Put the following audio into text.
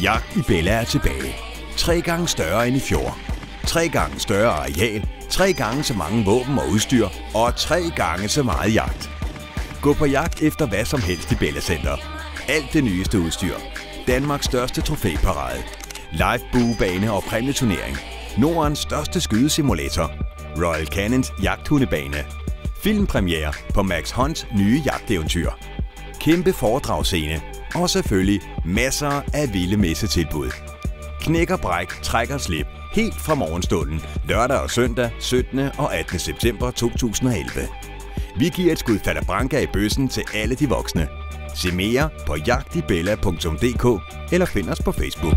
Jagt i Bella er tilbage. 3 gange større end i fjor. 3 gange større areal, 3 gange så mange våben og udstyr og 3 gange så meget jagt. Gå på jagt efter hvad som helst i Bella Center. Alt det nyeste udstyr. Danmarks største trofæparade. Live buebane og præmieturnering. Nordens største skydesimulator. Royal Cannons jagthundebane. Filmpremiere på Max Hunts nye jagteventyr. Kæmpe foredragsscene. Og selvfølgelig masser af vilde messetilbud. Knæk og bræk, træk og slip. Helt fra morgenstunden. Lørdag og søndag 17. og 18. september 2011. Vi giver et skud Falabranca i bøssen til alle de voksne. Se mere på jagtibella.dk eller find os på Facebook.